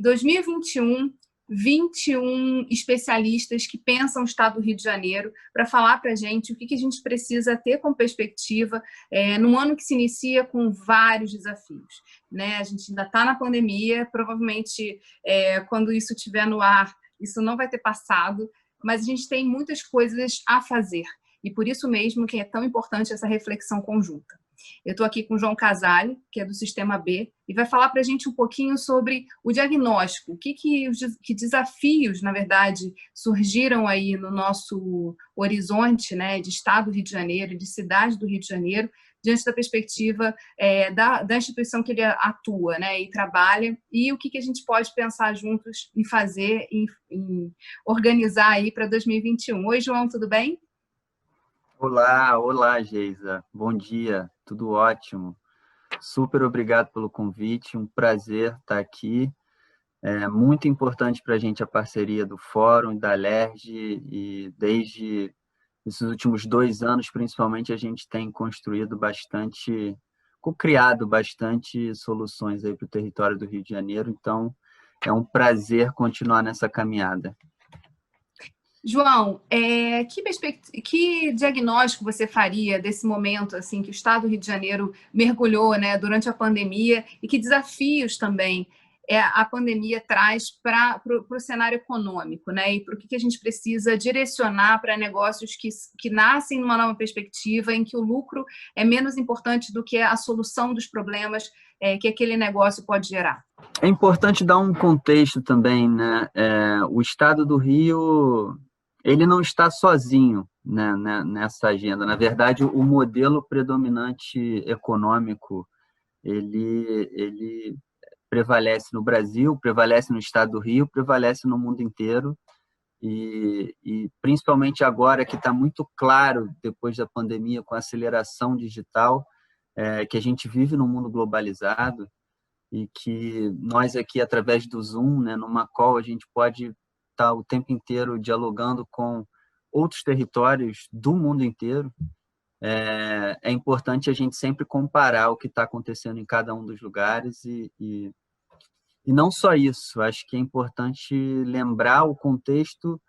2021, 21 especialistas que pensam o Estado do Rio de Janeiro para falar para a gente o que a gente precisa ter como perspectiva num ano que se inicia com vários desafios. Né? A gente ainda está na pandemia, provavelmente quando isso estiver no ar, isso não vai ter passado, mas a gente tem muitas coisas a fazer. E por isso mesmo que é tão importante essa reflexão conjunta. Eu estou aqui com o João Casale, que é do Sistema B, e vai falar para a gente um pouquinho sobre o diagnóstico, que desafios, na verdade, surgiram aí no nosso horizonte, né, de Estado do Rio de Janeiro, de cidade do Rio de Janeiro, diante da perspectiva da instituição que ele atua, né, e trabalha, e o que a gente pode pensar juntos em fazer, em organizar aí para 2021. Oi, João, tudo bem? Olá, Geisa. Bom dia, tudo ótimo. Super obrigado pelo convite, um prazer estar aqui. É muito importante para a gente a parceria do Fórum, da LERJ, e desde esses últimos 2 anos, principalmente, a gente tem construído bastante, co-criado bastante soluções aí para o território do Rio de Janeiro, então é um prazer continuar nessa caminhada. João, que diagnóstico você faria desse momento assim que o Estado do Rio de Janeiro mergulhou, né, durante a pandemia, e que desafios também a pandemia traz para o cenário econômico, né, e para o que a gente precisa direcionar para negócios que nascem numa nova perspectiva, em que o lucro é menos importante do que a solução dos problemas que aquele negócio pode gerar? É importante dar um contexto também, né? O Estado do Rio, ele não está sozinho, né, nessa agenda. Na verdade, o modelo predominante econômico, ele prevalece no Brasil, prevalece no Estado do Rio, prevalece no mundo inteiro. E principalmente agora que está muito claro, depois da pandemia, com a aceleração digital, que a gente vive num mundo globalizado, e que nós aqui, através do Zoom, né, numa call, a gente pode estar o tempo inteiro dialogando com outros territórios do mundo inteiro. É importante a gente sempre comparar o que está acontecendo em cada um dos lugares e não só isso, acho que é importante lembrar o contexto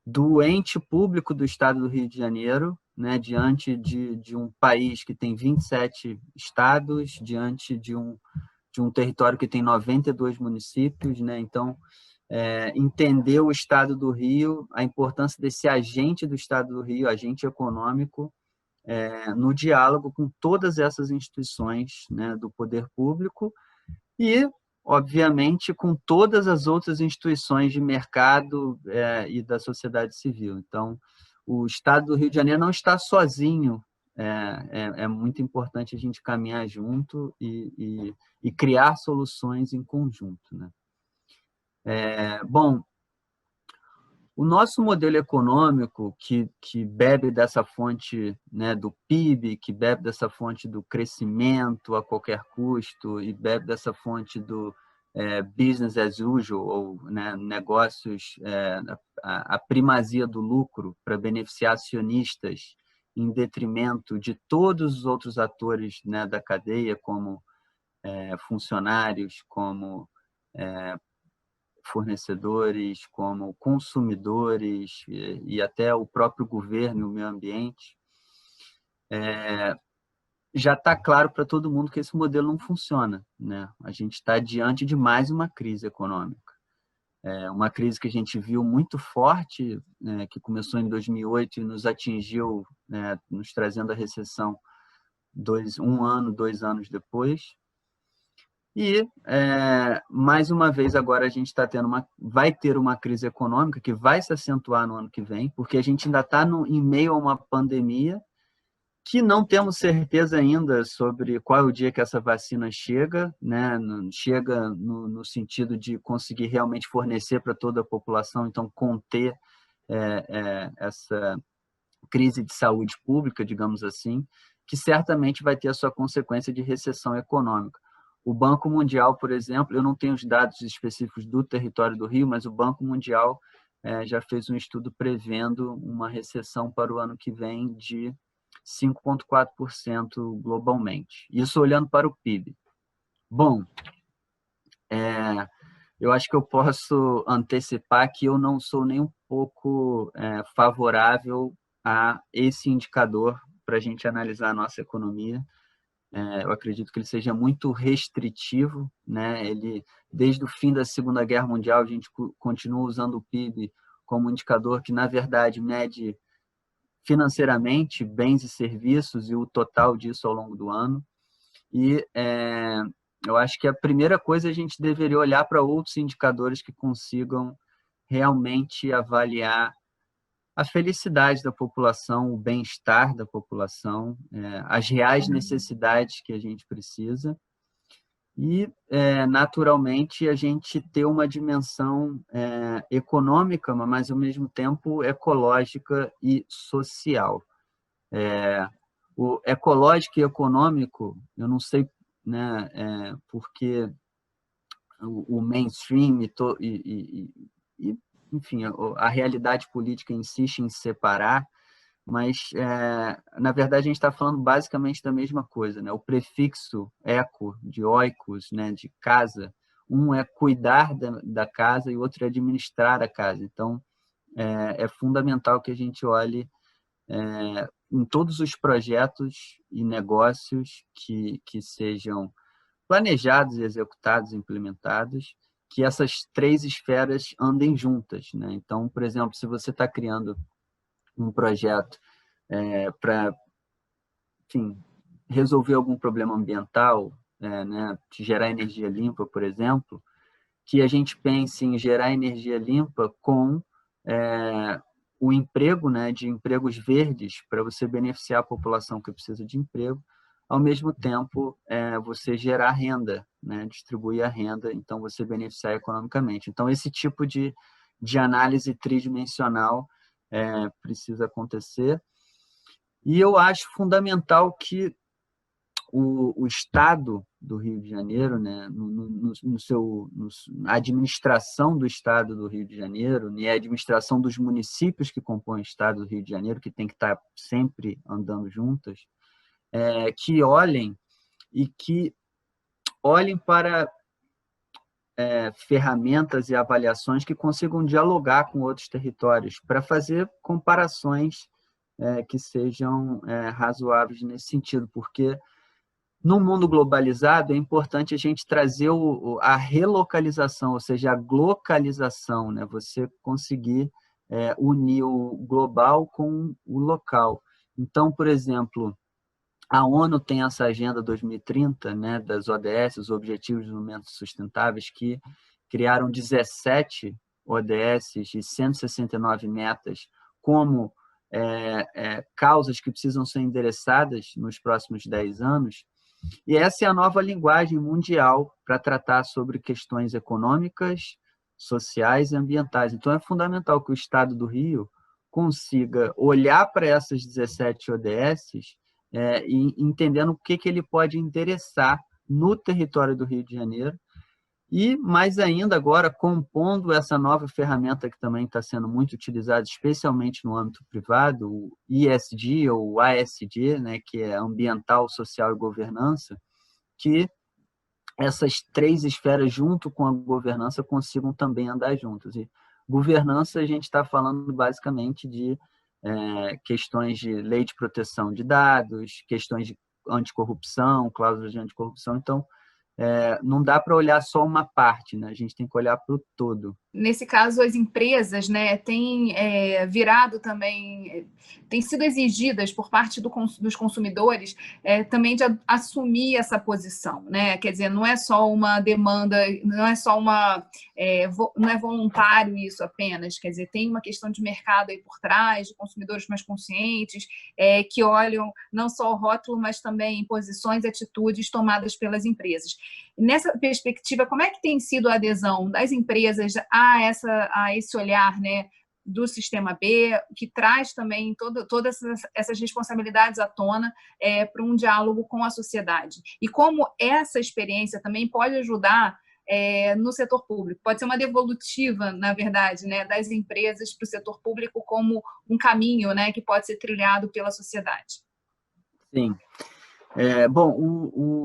do ente público do Estado do Rio de Janeiro, né, diante de um país que tem 27 estados, diante de um território que tem 92 municípios, né? Então, entender o Estado do Rio, a importância desse agente do Estado do Rio, agente econômico, no diálogo com todas essas instituições, né, do poder público e, obviamente, com todas as outras instituições de mercado e da sociedade civil. Então, o Estado do Rio de Janeiro não está sozinho. É muito importante a gente caminhar junto e criar soluções em conjunto, né? Bom, o nosso modelo econômico, que bebe dessa fonte, né, do PIB, que bebe dessa fonte do crescimento a qualquer custo e bebe dessa fonte do business as usual, ou, né, negócios, a primazia do lucro para beneficiar acionistas em detrimento de todos os outros atores, né, da cadeia, como funcionários, como fornecedores, como consumidores e até o próprio governo e o meio ambiente, já está claro para todo mundo que esse modelo não funciona, né? A gente está diante de mais uma crise econômica. Uma crise que a gente viu muito forte, né, que começou em 2008 e nos atingiu, né, nos trazendo a recessão 2 anos depois. E, mais uma vez, agora a gente vai ter uma crise econômica que vai se acentuar no ano que vem, porque a gente ainda está em meio a uma pandemia que não temos certeza ainda sobre qual é o dia que essa vacina chega, né? Chega no sentido de conseguir realmente fornecer para toda a população, então conter essa crise de saúde pública, digamos assim, que certamente vai ter a sua consequência de recessão econômica. O Banco Mundial, por exemplo, eu não tenho os dados específicos do território do Rio, mas o Banco Mundial já fez um estudo prevendo uma recessão para o ano que vem de 5,4% globalmente. Isso olhando para o PIB. Bom, eu acho que eu posso antecipar que eu não sou nem um pouco favorável a esse indicador para a gente analisar a nossa economia. Eu acredito que ele seja muito restritivo, né? Ele, desde o fim da Segunda Guerra Mundial, a gente continua usando o PIB como indicador que, na verdade, mede financeiramente bens e serviços e o total disso ao longo do ano. E eu acho que a primeira coisa a gente deveria olhar para outros indicadores que consigam realmente avaliar a felicidade da população, o bem-estar da população, as reais necessidades que a gente precisa e, naturalmente, a gente ter uma dimensão econômica, mas, ao mesmo tempo, ecológica e social. O ecológico e econômico, eu não sei, né, porque o mainstream enfim, a realidade política insiste em separar, mas, na verdade, a gente está falando basicamente da mesma coisa, né? O prefixo eco, de oikos, né, de casa, um é cuidar da casa e o outro é administrar a casa. Então, é fundamental que a gente olhe em todos os projetos e negócios que sejam planejados, executados, implementados, que essas três esferas andem juntas, né? Então, por exemplo, se você está criando um projeto para, enfim, resolver algum problema ambiental, né, de gerar energia limpa, por exemplo, que a gente pense em gerar energia limpa com o emprego, né, de empregos verdes para você beneficiar a população que precisa de emprego, ao mesmo tempo você gerar renda, né, distribuir a renda, então você beneficiar economicamente. Então, esse tipo de análise tridimensional precisa acontecer. E eu acho fundamental que o Estado do Rio de Janeiro, né, na administração do Estado do Rio de Janeiro, e a administração dos municípios que compõem o Estado do Rio de Janeiro, que tem que estar sempre andando juntas, que olhem para ferramentas e avaliações que consigam dialogar com outros territórios para fazer comparações que sejam razoáveis nesse sentido, porque no mundo globalizado é importante a gente trazer a relocalização, ou seja, a glocalização, né? Você conseguir unir o global com o local. Então, por exemplo, a ONU tem essa Agenda 2030, né, das ODS, os Objetivos de Desenvolvimento Sustentáveis, que criaram 17 ODS e 169 metas como causas que precisam ser endereçadas nos próximos 10 anos. E essa é a nova linguagem mundial para tratar sobre questões econômicas, sociais e ambientais. Então, é fundamental que o Estado do Rio consiga olhar para essas 17 ODSs e entendendo o que ele pode endereçar no território do Rio de Janeiro e, mais ainda, agora, compondo essa nova ferramenta que também está sendo muito utilizada, especialmente no âmbito privado, o ESG ou ASG, né, que é Ambiental, Social e Governança, que essas três esferas, junto com a governança, consigam também andar juntas. E governança, a gente está falando basicamente de questões de lei de proteção de dados, questões de anticorrupção, cláusulas de anticorrupção. Então, não dá para olhar só uma parte, né? A gente tem que olhar para o todo. Nesse caso, as empresas, né, têm virado também, têm sido exigidas por parte dos consumidores também de assumir essa posição, né? Quer dizer, não é só uma demanda, não é só não é voluntário isso apenas, quer dizer, tem uma questão de mercado aí por trás, de consumidores mais conscientes, que olham não só o rótulo, mas também posições e atitudes tomadas pelas empresas. Nessa perspectiva, como é que tem sido a adesão das empresas a esse olhar, né, do Sistema B, que traz também todas essas responsabilidades à tona para um diálogo com a sociedade? E como essa experiência também pode ajudar no setor público? Pode ser uma devolutiva, na verdade, né, das empresas para o setor público como um caminho, né, que pode ser trilhado pela sociedade. Sim. Bom,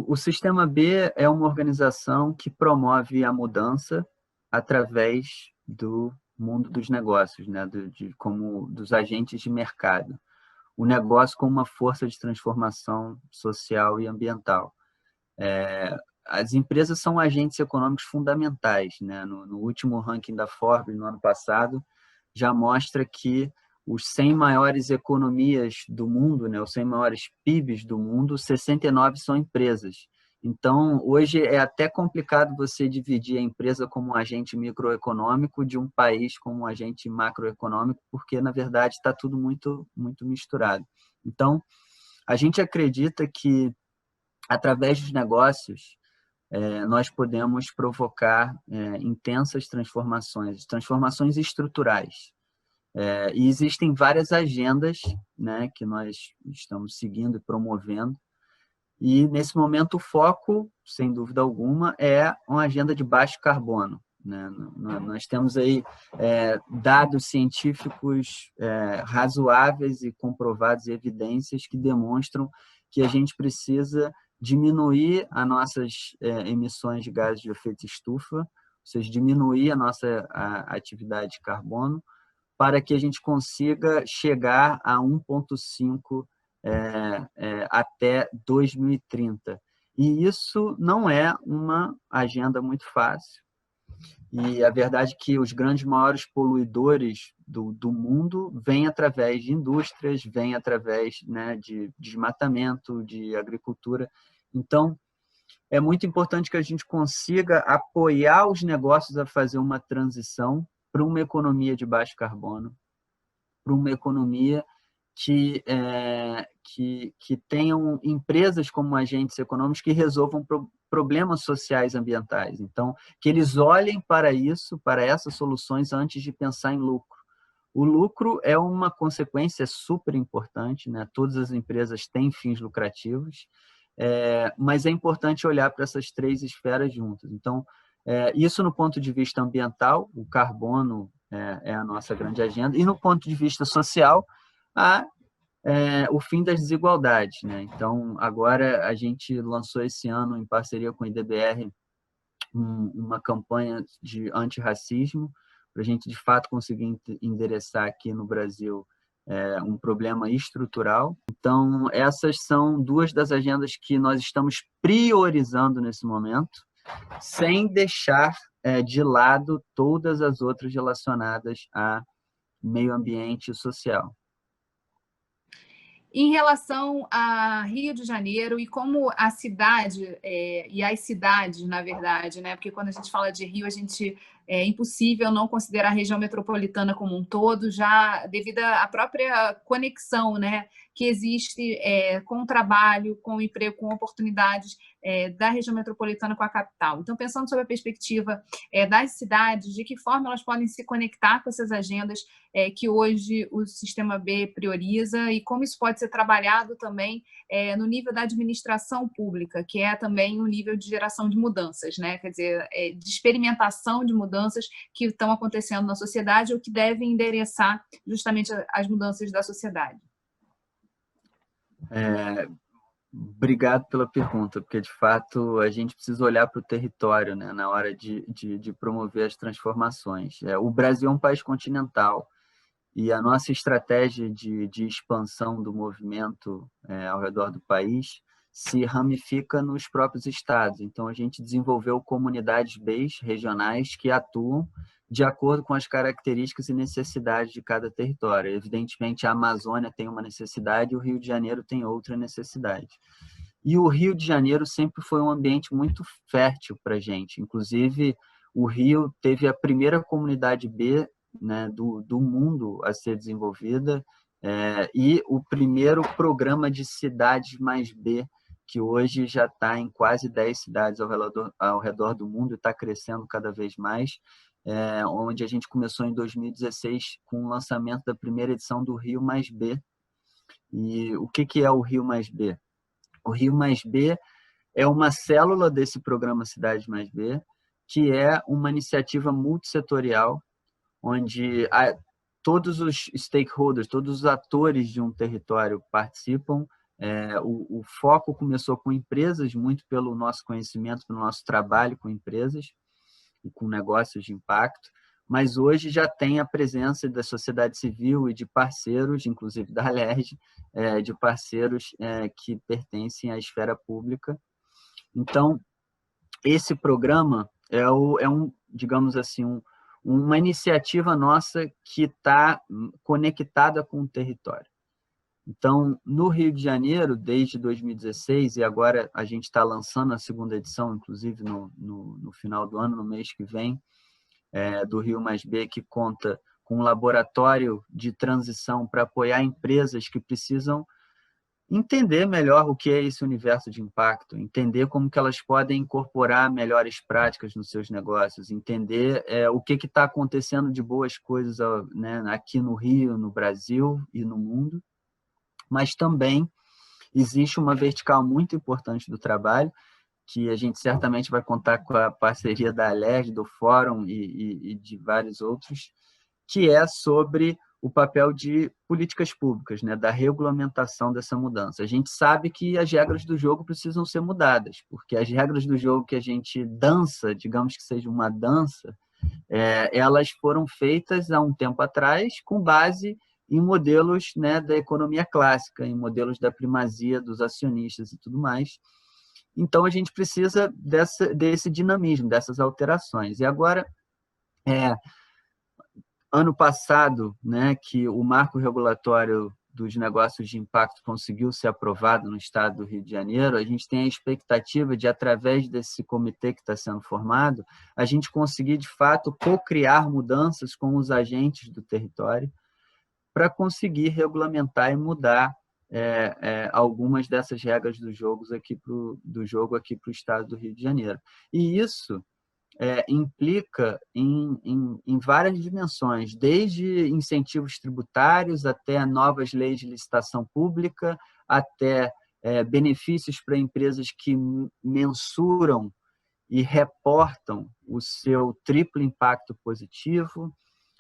o Sistema B é uma organização que promove a mudança através do mundo dos negócios, né? Como dos agentes de mercado. O negócio como uma força de transformação social e ambiental. As empresas são agentes econômicos fundamentais, né? No último ranking da Forbes, no ano passado, já mostra que os 100 maiores economias do mundo, né? Os 100 maiores PIBs do mundo, 69 são empresas. Então, hoje é até complicado você dividir a empresa como um agente microeconômico de um país como um agente macroeconômico, porque, na verdade, está tudo muito, muito misturado. Então, a gente acredita que, através dos negócios, nós podemos provocar intensas transformações estruturais. E existem várias agendas, né, que nós estamos seguindo e promovendo. E, nesse momento, o foco, sem dúvida alguma, é uma agenda de baixo carbono, né? Nós temos aí dados científicos razoáveis e comprovados, e evidências que demonstram que a gente precisa diminuir as nossas emissões de gases de efeito estufa, ou seja, diminuir a nossa atividade de carbono, para que a gente consiga chegar a 1,5 até 2030. E isso não é uma agenda muito fácil. E a verdade é que os grandes maiores poluidores do mundo vêm através de indústrias, vêm através, né, de desmatamento, de agricultura. Então, é muito importante que a gente consiga apoiar os negócios a fazer uma transição para uma economia de baixo carbono, para uma economia que tenham empresas como agentes econômicos que resolvam problemas sociais e ambientais. Então, que eles olhem para isso, para essas soluções, antes de pensar em lucro. O lucro é uma consequência super importante, né? Todas as empresas têm fins lucrativos, mas é importante olhar para essas três esferas juntas. Então, isso no ponto de vista ambiental, o carbono é a nossa grande agenda, e no ponto de vista social, o fim das desigualdades, né? Então, agora a gente lançou esse ano, em parceria com o IDBR, uma campanha de antirracismo, para a gente, de fato, conseguir endereçar aqui no Brasil um problema estrutural. Então, essas são duas das agendas que nós estamos priorizando nesse momento, sem deixar de lado todas as outras relacionadas a meio ambiente e social. Em relação a Rio de Janeiro e como a cidade, e as cidades, na verdade, né? Porque quando a gente fala de Rio, é impossível não considerar a região metropolitana como um todo, já devido à própria conexão, né, que existe com o trabalho, com o emprego, com oportunidades da região metropolitana com a capital. Então, pensando sobre a perspectiva das cidades, de que forma elas podem se conectar com essas agendas que hoje o Sistema B prioriza, e como isso pode ser trabalhado também no nível da administração pública, que é também um nível de geração de mudanças, né? Quer dizer, de experimentação de mudanças que estão acontecendo na sociedade ou que devem endereçar justamente as mudanças da sociedade. Obrigado pela pergunta, porque, de fato, a gente precisa olhar para o território, né, na hora de promover as transformações. O Brasil é um país continental, e a nossa estratégia de expansão do movimento ao redor do país se ramifica nos próprios estados. Então, a gente desenvolveu comunidades BEIs regionais que atuam de acordo com as características e necessidades de cada território. Evidentemente, a Amazônia tem uma necessidade e o Rio de Janeiro tem outra necessidade. E o Rio de Janeiro sempre foi um ambiente muito fértil para a gente. Inclusive, o Rio teve a primeira comunidade B, né, do mundo a ser desenvolvida, e o primeiro programa de cidades mais B, que hoje já está em quase 10 cidades ao redor do mundo e está crescendo cada vez mais, onde a gente começou em 2016 com o lançamento da primeira edição do Rio Mais B. E o que é o Rio Mais B? O Rio Mais B é uma célula desse programa Cidades Mais B, que é uma iniciativa multissetorial, onde todos os stakeholders, todos os atores de um território participam. O foco começou com empresas, muito pelo nosso conhecimento, pelo nosso trabalho com empresas, e com negócios de impacto, mas hoje já tem a presença da sociedade civil e de parceiros, inclusive da Alerj, de parceiros que pertencem à esfera pública. Então, esse programa é digamos assim, uma iniciativa nossa que está conectada com o território. Então, no Rio de Janeiro, desde 2016, e agora a gente está lançando a segunda edição, inclusive no final do ano, no mês que vem, do Rio Mais B, que conta com um laboratório de transição para apoiar empresas que precisam entender melhor o que é esse universo de impacto, entender como que elas podem incorporar melhores práticas nos seus negócios, entender o que está acontecendo de boas coisas, né, aqui no Rio, no Brasil e no mundo, mas também existe uma vertical muito importante do trabalho, que a gente certamente vai contar com a parceria da Alerj, do Fórum e de vários outros, que é sobre o papel de políticas públicas, né, da regulamentação dessa mudança. A gente sabe que as regras do jogo precisam ser mudadas, porque as regras do jogo que a gente dança, digamos que seja uma dança, elas foram feitas há um tempo atrás com base em modelos, né, da economia clássica, em modelos da primazia dos acionistas e tudo mais. Então, a gente precisa desse dinamismo, dessas alterações. E agora, ano passado, né, que o marco regulatório dos negócios de impacto conseguiu ser aprovado no estado do Rio de Janeiro, a gente tem a expectativa de, através desse comitê que está sendo formado, a gente conseguir, de fato, co-criar mudanças com os agentes do território para conseguir regulamentar e mudar algumas dessas regras do jogo aqui para o estado do Rio de Janeiro. E isso implica em várias dimensões, desde incentivos tributários até novas leis de licitação pública, até benefícios para empresas que mensuram e reportam o seu triplo impacto positivo,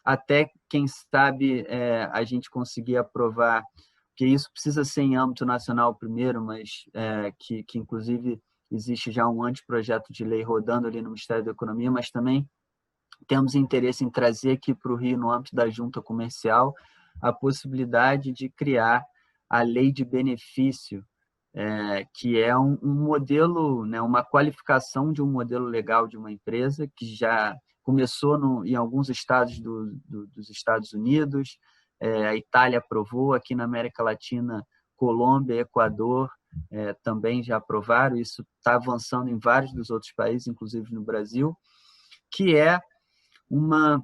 até, quem sabe, a gente conseguir aprovar, que isso precisa ser em âmbito nacional primeiro, mas que inclusive existe já um anteprojeto de lei rodando ali no Ministério da Economia, mas também temos interesse em trazer aqui para o Rio, no âmbito da junta comercial, a possibilidade de criar a lei de benefício, que é um modelo, né, uma qualificação de um modelo legal de uma empresa que já começou em alguns estados dos Estados Unidos, a Itália aprovou, aqui na América Latina, Colômbia, Equador, também já aprovaram, isso está avançando em vários dos outros países, inclusive no Brasil, que é uma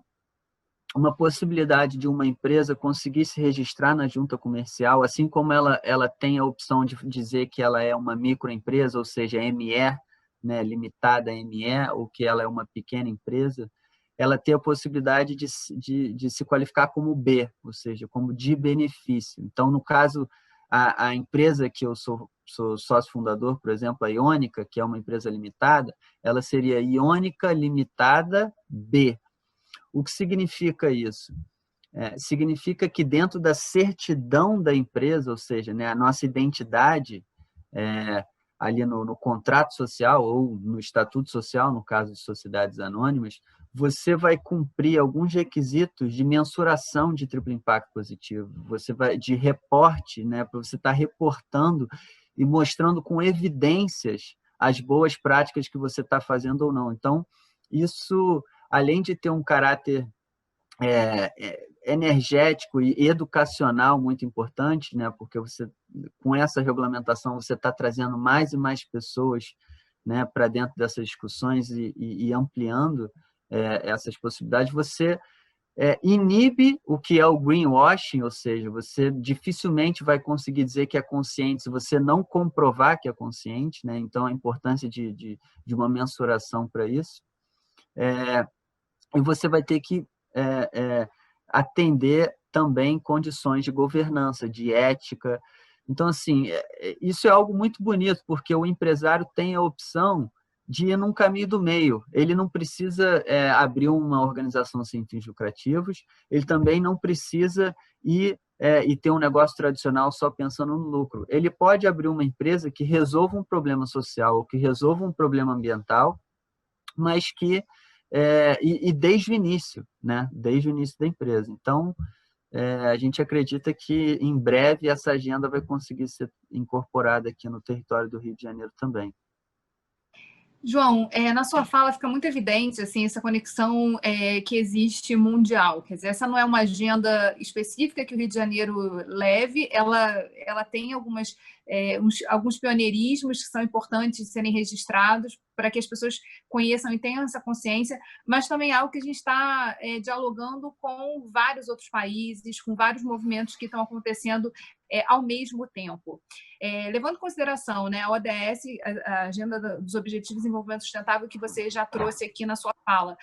possibilidade de uma empresa conseguir se registrar na junta comercial, assim como ela tem a opção de dizer que ela é uma microempresa, ou seja, ME, né, limitada a ME, ou que ela é uma pequena empresa, ela tem a possibilidade de se qualificar como B, ou seja, como de benefício. Então, no caso, a empresa que eu sou sócio fundador, por exemplo, a Iônica, que é uma empresa limitada, ela seria Iônica Limitada B. O que significa isso? Significa que dentro da certidão da empresa, ou seja, né, a nossa identidade ali no contrato social ou no estatuto social, no caso de sociedades anônimas, você vai cumprir alguns requisitos de mensuração de triplo impacto positivo, de reporte, né, para você estar reportando e mostrando com evidências as boas práticas que você está fazendo ou não. Então, isso, além de ter um caráter energético e educacional muito importante, né? Porque com essa regulamentação você está trazendo mais e mais pessoas, né, para dentro dessas discussões e ampliando essas possibilidades, você inibe o que é o greenwashing, ou seja, você dificilmente vai conseguir dizer que é consciente se você não comprovar que é consciente, né? Então, a importância de uma mensuração para isso. E você vai ter que atender também condições de governança, de ética. Então, assim, isso é algo muito bonito, porque o empresário tem a opção de ir num caminho do meio. Ele não precisa abrir uma organização sem fins lucrativos, ele também não precisa ir e ter um negócio tradicional só pensando no lucro. Ele pode abrir uma empresa que resolva um problema social ou que resolva um problema ambiental, mas que e desde o início, né? Desde o início da empresa. Então, a gente acredita que em breve essa agenda vai conseguir ser incorporada aqui no território do Rio de Janeiro também. João, na sua fala fica muito evidente assim, essa conexão que existe mundial. Quer dizer, essa não é uma agenda específica que o Rio de Janeiro leve, ela tem alguns pioneirismos que são importantes de serem registrados para que as pessoas conheçam e tenham essa consciência, mas também é algo que a gente está dialogando com vários outros países, com vários movimentos que estão acontecendo ao mesmo tempo. Levando em consideração, né, a ODS, a Agenda dos Objetivos de Desenvolvimento Sustentável, que você já trouxe aqui na sua fala,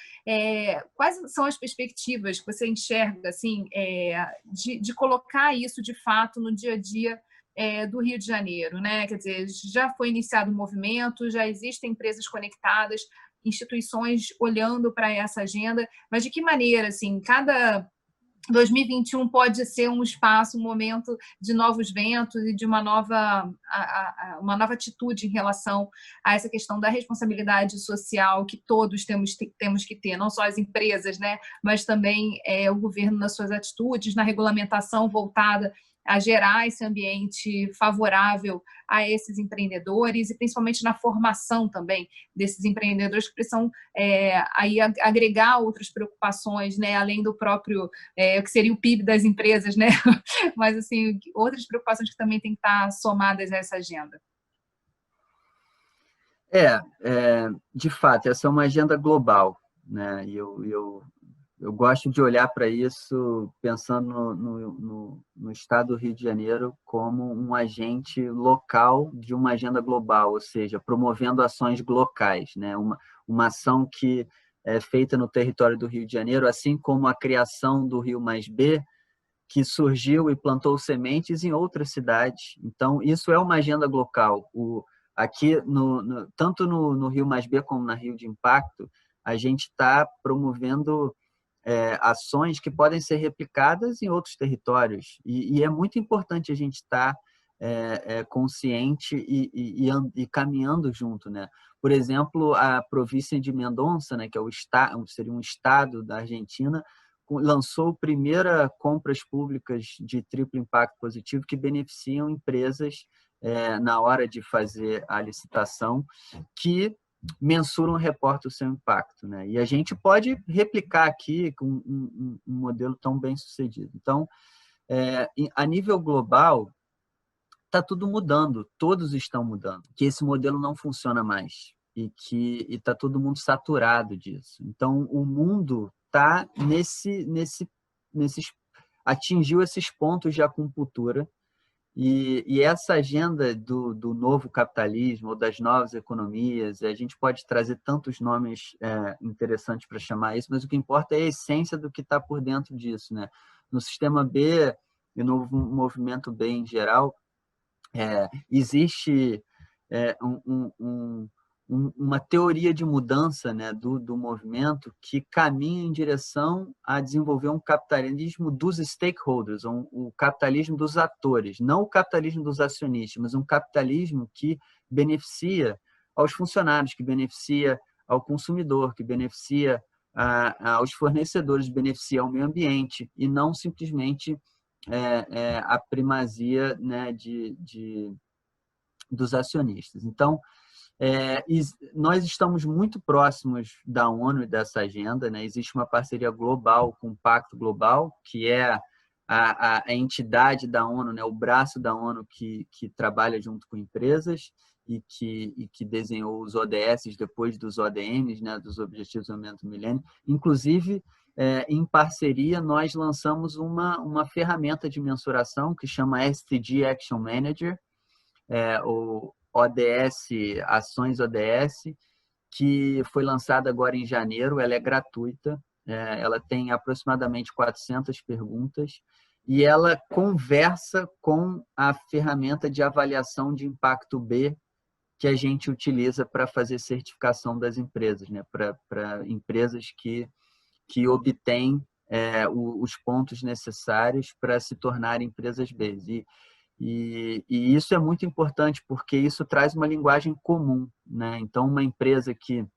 quais são as perspectivas que você enxerga assim, de colocar isso de fato no dia a dia do Rio de Janeiro, né? Quer dizer, já foi iniciado um movimento, já existem empresas conectadas, instituições olhando para essa agenda, mas de que maneira, assim, cada 2021 pode ser um espaço, um momento de novos ventos e de uma nova atitude em relação a essa questão da responsabilidade social que todos temos que ter, não só as empresas, né, mas também o governo nas suas atitudes, na regulamentação voltada a gerar esse ambiente favorável a esses empreendedores e principalmente na formação também desses empreendedores que precisam aí agregar outras preocupações, né, além do próprio que seria o PIB das empresas, né? Mas assim, outras preocupações que também têm que estar somadas a essa agenda. De fato, essa é uma agenda global, né? E eu gosto de olhar para isso pensando no estado do Rio de Janeiro como um agente local de uma agenda global, ou seja, promovendo ações locais, né? Uma ação que é feita no território do Rio de Janeiro, assim como a criação do Rio Mais B, que surgiu e plantou sementes em outras cidades. Então, isso é uma agenda local. Aqui, tanto no Rio Mais B como na Rio de Impacto, a gente está promovendo ações que podem ser replicadas em outros territórios. E é muito importante a gente estar consciente e caminhando junto, né? Por exemplo, a província de Mendonça, né, que seria um estado da Argentina, lançou primeira compras públicas de triplo impacto positivo que beneficiam empresas na hora de fazer a licitação, que mensuram e reportam o seu impacto, né? E a gente pode replicar aqui com um modelo tão bem sucedido. Então, a nível global, está tudo mudando, todos estão mudando, que esse modelo não funciona mais e que está todo mundo saturado disso. Então, o mundo está atingiu esses pontos de acupuntura e essa agenda do novo capitalismo ou das novas economias, a gente pode trazer tantos nomes interessantes para chamar isso, mas o que importa é a essência do que está por dentro disso, né? No sistema B e no movimento B em geral, existe uma teoria de mudança, né, do movimento que caminha em direção a desenvolver um capitalismo dos stakeholders, o capitalismo dos atores, não o capitalismo dos acionistas, mas um capitalismo que beneficia aos funcionários, que beneficia ao consumidor, que beneficia aos fornecedores, beneficia ao meio ambiente e não simplesmente a primazia, né, dos acionistas. Então, nós estamos muito próximos da ONU e dessa agenda, né? Existe uma parceria global com o Pacto Global, que é a entidade da ONU, né? O braço da ONU que trabalha junto com empresas e que desenhou os ODS depois dos ODMs, né? Dos Objetivos de Desenvolvimento do Milênio. Inclusive, em parceria, nós lançamos uma ferramenta de mensuração que chama SDG Action Manager, o ODS, Ações ODS, que foi lançada agora em janeiro. Ela é gratuita, ela tem aproximadamente 400 perguntas e ela conversa com a ferramenta de avaliação de impacto B que a gente utiliza para fazer certificação das empresas, né? Para empresas que obtêm os pontos necessários para se tornarem empresas B. E isso é muito importante, porque isso traz uma linguagem comum, né? Então, uma empresa que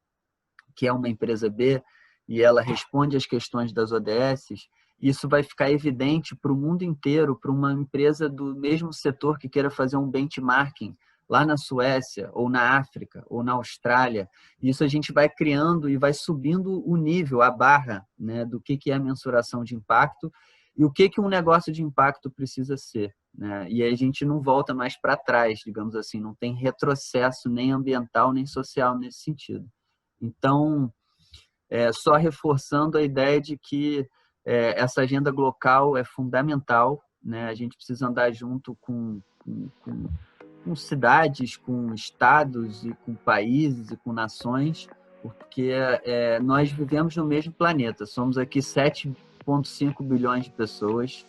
é uma empresa B, e ela responde às questões das ODSs, isso vai ficar evidente para o mundo inteiro, para uma empresa do mesmo setor que queira fazer um benchmarking lá na Suécia, ou na África, ou na Austrália. Isso a gente vai criando e vai subindo o nível, a barra, né, do que é a mensuração de impacto e o que um negócio de impacto precisa ser, né? E aí a gente não volta mais para trás, digamos assim, não tem retrocesso nem ambiental nem social nesse sentido. Então, só reforçando a ideia de que essa agenda local é fundamental, né? A gente precisa andar junto com cidades, com estados e com países e com nações, porque nós vivemos no mesmo planeta. Somos aqui 7,5 bilhões de pessoas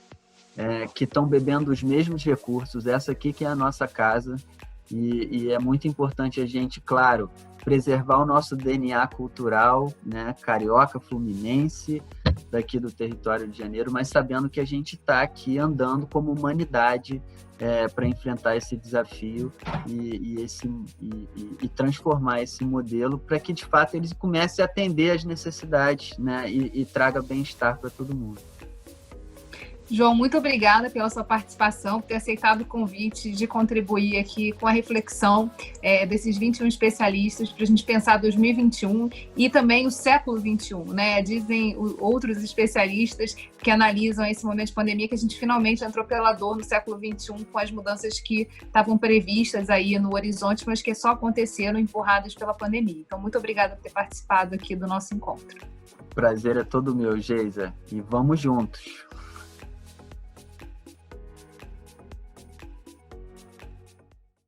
que estão bebendo os mesmos recursos. Essa aqui que é a nossa casa e é muito importante a gente, claro, preservar o nosso DNA cultural, né, carioca, fluminense, daqui do território de Janeiro, mas sabendo que a gente está aqui andando como humanidade para enfrentar esse desafio e transformar esse modelo para que, de fato, eles comecem a atender às necessidades, né, e traga bem-estar para todo mundo. João, muito obrigada pela sua participação, por ter aceitado o convite de contribuir aqui com a reflexão desses 21 especialistas para a gente pensar 2021 e também o século 21, né? Dizem outros especialistas que analisam esse momento de pandemia que a gente finalmente entrou pela dor no século 21 com as mudanças que estavam previstas aí no horizonte, mas que só aconteceram empurradas pela pandemia. Então, muito obrigada por ter participado aqui do nosso encontro. O prazer é todo meu, Geisa, e vamos juntos.